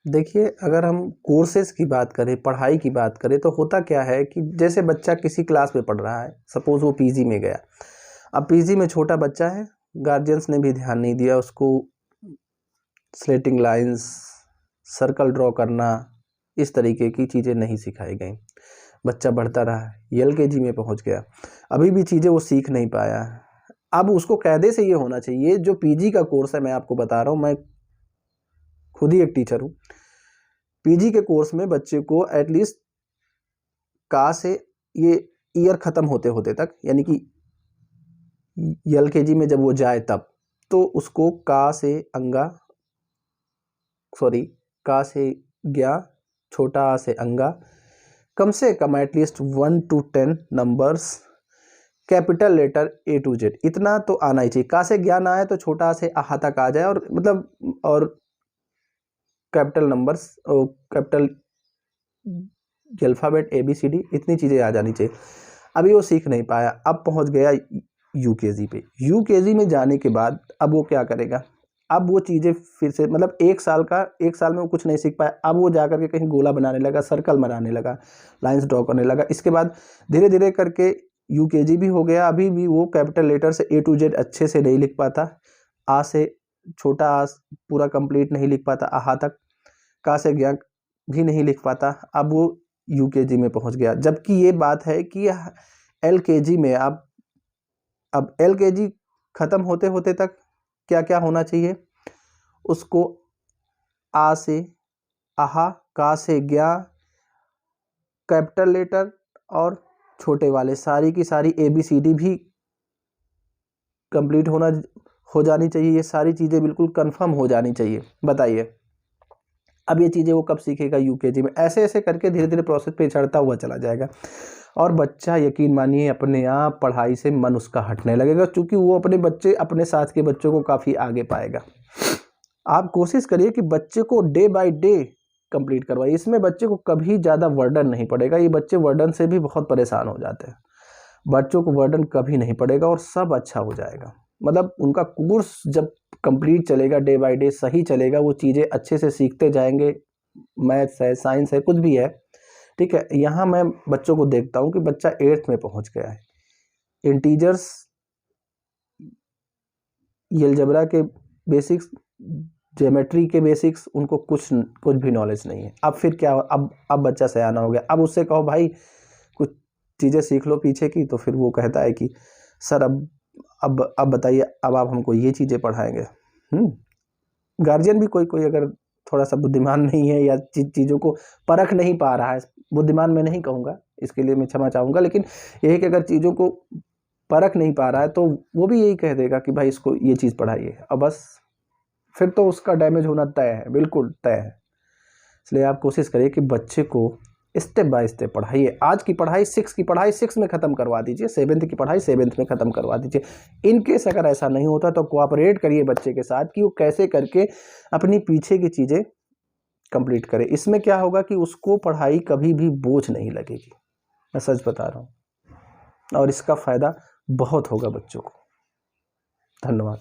देखिए, अगर हम कोर्सेज़ की बात करें, पढ़ाई की बात करें, तो होता क्या है कि जैसे बच्चा किसी क्लास में पढ़ रहा है, सपोज़ वो पीजी में गया। अब पीजी में छोटा बच्चा है, गार्जियंस ने भी ध्यान नहीं दिया, उसको स्लेटिंग लाइन्स, सर्कल ड्रॉ करना, इस तरीके की चीज़ें नहीं सिखाई गईं। बच्चा बढ़ता रहा, एलकेजी में पहुंच गया, अभी भी चीज़ें वो सीख नहीं पाया। अब उसको कायदे से ये होना चाहिए, जो पीजी का कोर्स है, मैं आपको बता रहा हूँ, मैं खुद ही एक टीचर हूँ। पीजी के कोर्स में बच्चे को एटलीस्ट का से ये ईयर ख़त्म होते होते तक, यानी कि एलकेजी में जब वो जाए तब, तो उसको का से अंगा, सॉरी, का से ज्ञा, छोटा आ से अंगा, कम से कम at least 1 to 10 numbers, capital letter A to Z, इतना तो आना ही चाहिए। का से ज्ञान आए तो छोटा से आहा तक आ जाए, और मतलब और capital numbers, capital alphabet ABCD, इतनी चीज़ें आ जानी चाहिए। अभी वो सीख नहीं पाया, अब पहुंच गया यूकेजी पे। यूकेजी में जाने के बाद अब वो क्या करेगा? अब वो चीज़ें फिर से, मतलब 1 साल में वो कुछ नहीं सीख पाया। अब वो जा करके कहीं गोला बनाने लगा, सर्कल बनाने लगा, लाइन्स ड्रॉ करने लगा। इसके बाद धीरे धीरे करके यूकेजी भी हो गया, अभी भी वो कैपिटल लेटर से A to Z अच्छे से नहीं लिख पाता, आ से छोटा आ पूरा कंप्लीट नहीं लिख पाता, आहा तक, का से ज्ञा भी नहीं लिख पाता। अब वो यूकेजी में पहुंच गया, जबकि ये बात है कि एलकेजी में अब एलकेजी ख़त्म होते होते तक क्या क्या होना चाहिए? उसको आ से आहा, का से ज्ञा, कैपिटल लेटर और छोटे वाले सारी की सारी ABCD भी कंप्लीट हो जानी चाहिए। ये सारी चीज़ें बिल्कुल कंफर्म हो जानी चाहिए। बताइए, अब ये चीज़ें वो कब सीखेगा? यूकेजी में। ऐसे ऐसे करके धीरे धीरे प्रोसेस पे चढ़ता हुआ चला जाएगा, और बच्चा यकीन मानिए अपने आप पढ़ाई से मन उसका हटने लगेगा, क्योंकि वो अपने साथ के बच्चों को काफ़ी आगे पाएगा। आप कोशिश करिए कि बच्चे को डे बाय डे कंप्लीट करवाइए। इसमें बच्चे को कभी ज़्यादा वर्डन नहीं पड़ेगा। ये बच्चे वर्डन से भी बहुत परेशान हो जाते हैं। बच्चों को वर्डन कभी नहीं पड़ेगा और सब अच्छा हो जाएगा। मतलब उनका कोर्स जब कंप्लीट चलेगा, डे बाय डे सही चलेगा, वो चीज़ें अच्छे से सीखते जाएंगे। मैथ्स है, साइंस है, कुछ भी है, ठीक है। यहाँ मैं बच्चों को देखता हूँ कि बच्चा 8th में पहुँच गया है, इंटीजर्स, अलजेब्रा के बेसिक्स, ज्योमेट्री के बेसिक्स, उनको कुछ भी नॉलेज नहीं है। अब फिर क्या? अब बच्चा सयाना हो गया। अब उससे कहो भाई कुछ चीज़ें सीख लो पीछे की, तो फिर वो कहता है कि सर अब बताइए, अब आप हमको ये चीज़ें पढ़ाएंगे। गार्जियन भी कोई कोई अगर थोड़ा सा बुद्धिमान नहीं है, या चीज़ों को परख नहीं पा रहा है, बुद्धिमान मैं नहीं कहूँगा, इसके लिए मैं क्षमा चाहूँगा, लेकिन यही कि अगर चीज़ों को परख नहीं पा रहा है, तो वो भी यही कह देगा कि भाई इसको ये चीज़ पढ़ाइए, अब बस फिर तो उसका डैमेज होना तय है, बिल्कुल तय है। इसलिए आप कोशिश करिए कि बच्चे को स्टेप बाय स्टेप पढ़ाइए। आज की पढ़ाई 6 की पढ़ाई 6 में ख़त्म करवा दीजिए, 7th की पढ़ाई 7th में ख़त्म करवा दीजिए। इन केस अगर ऐसा नहीं होता तो कोऑपरेट करिए बच्चे के साथ कि वो कैसे करके अपनी पीछे की चीज़ें कंप्लीट करे। इसमें क्या होगा कि उसको पढ़ाई कभी भी बोझ नहीं लगेगी, मैं सच बता रहा हूँ, और इसका फ़ायदा बहुत होगा बच्चों को। धन्यवाद।